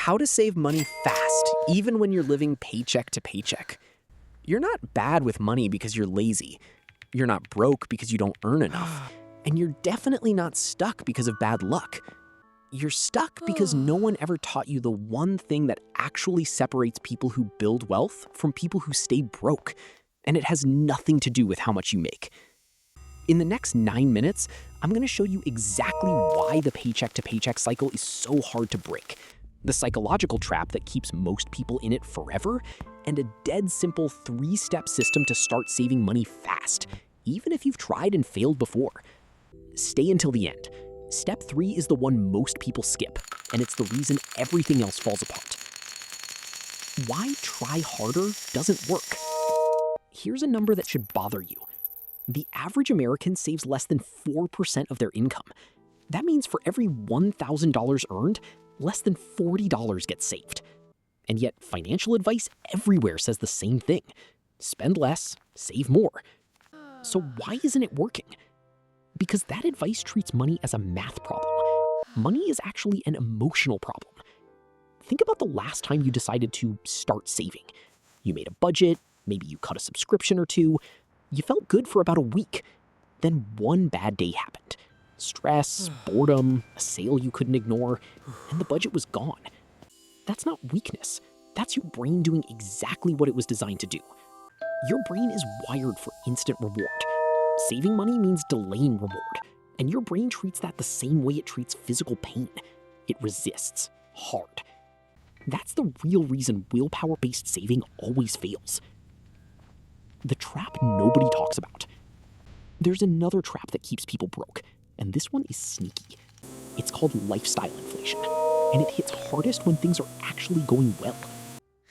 How to save money fast, even when you're living paycheck to paycheck. You're not bad with money because you're lazy. You're not broke because you don't earn enough. And you're definitely not stuck because of bad luck. You're stuck because no one ever taught you the one thing that actually separates people who build wealth from people who stay broke. And it has nothing to do with how much you make. In the next 9 minutes, I'm going to show you exactly why the paycheck to paycheck cycle is so hard to break, the psychological trap that keeps most people in it forever, and a dead simple 3-step system to start saving money fast, even if you've tried and failed before. Stay until the end. Step 3 is the one most people skip, and it's the reason everything else falls apart. Why try harder doesn't work. Here's a number that should bother you. The average American saves less than 4% of their income. That means for every $1,000 earned, less than $40 gets saved. And yet, financial advice everywhere says the same thing. Spend less, save more. So why isn't it working? Because that advice treats money as a math problem. Money is actually an emotional problem. Think about the last time you decided to start saving. You made a budget, maybe you cut a subscription or two. You felt good for about a week. Then one bad day happened. Stress, boredom, a sale you couldn't ignore, and the budget was gone. That's not weakness. That's your brain doing exactly what it was designed to do. Your brain is wired for instant reward. Saving money means delaying reward, and your brain treats that the same way it treats physical pain. It resists hard. That's the real reason willpower-based saving always fails. The trap nobody talks about. There's another trap that keeps people broke, and this one is sneaky. It's called lifestyle inflation, and it hits hardest when things are actually going well.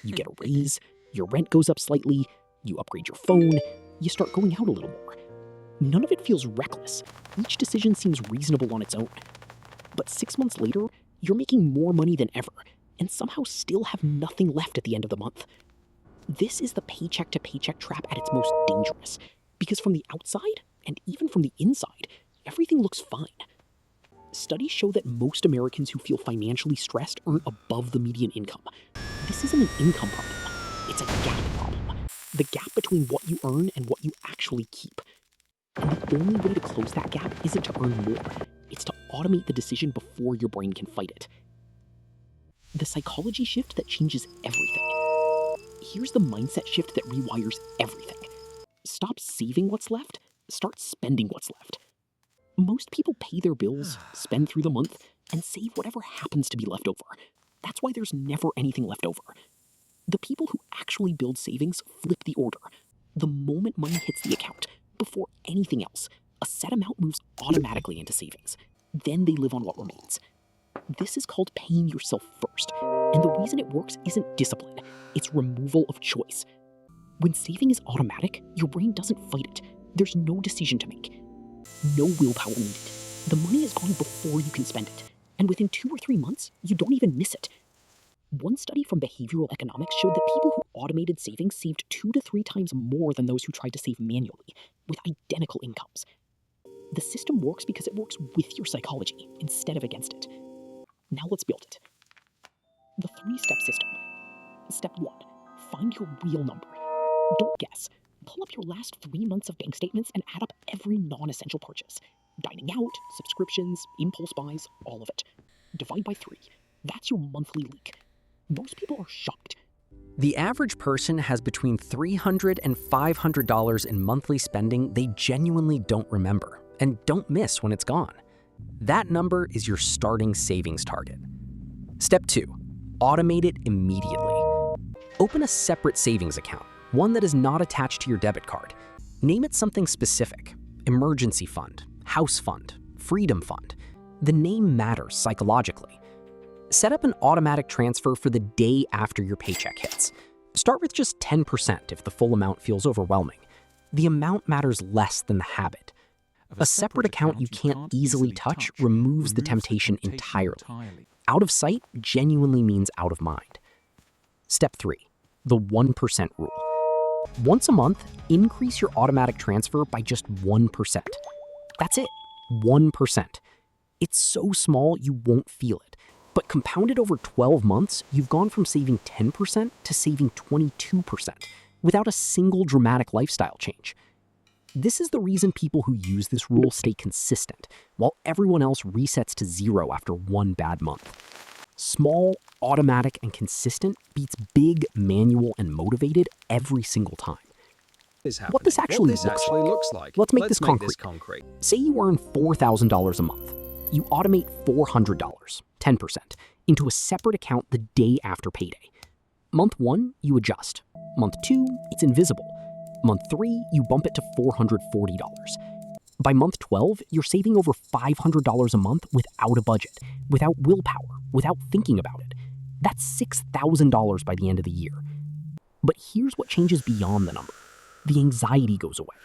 You get a raise, your rent goes up slightly, you upgrade your phone, you start going out a little more. None of it feels reckless. Each decision seems reasonable on its own. But 6 months later, you're making more money than ever, and somehow still have nothing left at the end of the month. This is the paycheck to paycheck trap at its most dangerous, because from the outside, and even from the inside, everything looks fine. Studies show that most Americans who feel financially stressed earn above the median income. This isn't an income problem, it's a gap problem. The gap between what you earn and what you actually keep. And the only way to close that gap isn't to earn more, it's to automate the decision before your brain can fight it. The psychology shift that changes everything. Here's the mindset shift that rewires everything. Stop saving what's left, start spending what's left. Most people pay their bills, spend through the month, and save whatever happens to be left over. That's why there's never anything left over. The people who actually build savings flip the order. The moment money hits the account, before anything else, a set amount moves automatically into savings. Then they live on what remains. This is called paying yourself first, and the reason it works isn't discipline, it's removal of choice. When saving is automatic, your brain doesn't fight it. There's no decision to make. No willpower needed. The money is gone before you can spend it, and within 2 or 3 months, you don't even miss it. One study from behavioral economics showed that people who automated savings saved 2 to 3 times more than those who tried to save manually, with identical incomes. The system works because it works with your psychology instead of against it. Now let's build it. The 3-step system. Step 1, find your real number. Don't guess. Pull up your last 3 months of bank statements and add up every non-essential purchase. Dining out, subscriptions, impulse buys, all of it. Divide by 3. That's your monthly leak. Most people are shocked. The average person has between $300 and $500 in monthly spending they genuinely don't remember and don't miss when it's gone. That number is your starting savings target. Step 2, automate it immediately. Open a separate savings account, one that is not attached to your debit card. Name it something specific: emergency fund, house fund, freedom fund. The name matters psychologically. Set up an automatic transfer for the day after your paycheck hits. Start with just 10% if the full amount feels overwhelming. The amount matters less than the habit. A separate account you can't easily touch removes the temptation entirely. Out of sight genuinely means out of mind. Step 3, the 1% rule. Once a month, increase your automatic transfer by just 1%. That's it, 1%. It's so small you won't feel it. But compounded over 12 months, you've gone from saving 10% to saving 22% without a single dramatic lifestyle change. This is the reason people who use this rule stay consistent, while everyone else resets to zero after one bad month. Small, automatic, and consistent beats big, manual, and motivated every single time. What this actually looks like. Let's make this concrete. Say you earn $4,000 a month. You automate $400, 10%, into a separate account the day after payday. Month 1, you adjust. Month 2, it's invisible. Month 3, you bump it to $440. By month 12, you're saving over $500 a month without a budget, without willpower, without thinking about it. That's $6,000 by the end of the year. But here's what changes beyond the number. The anxiety goes away.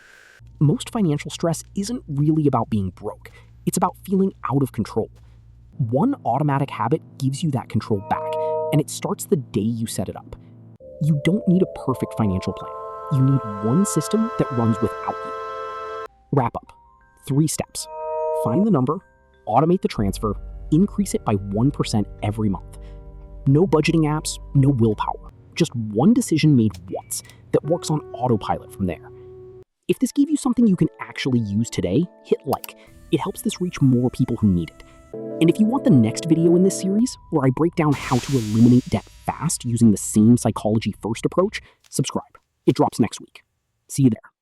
Most financial stress isn't really about being broke. It's about feeling out of control. One automatic habit gives you that control back, and it starts the day you set it up. You don't need a perfect financial plan. You need one system that runs without you. Wrap up. 3 steps. Find the number, automate the transfer, increase it by 1% every month. No budgeting apps, no willpower. Just one decision made once that works on autopilot from there. If this gave you something you can actually use today, hit like. It helps this reach more people who need it. And if you want the next video in this series, where I break down how to eliminate debt fast using the same psychology first approach, subscribe. It drops next week. See you there.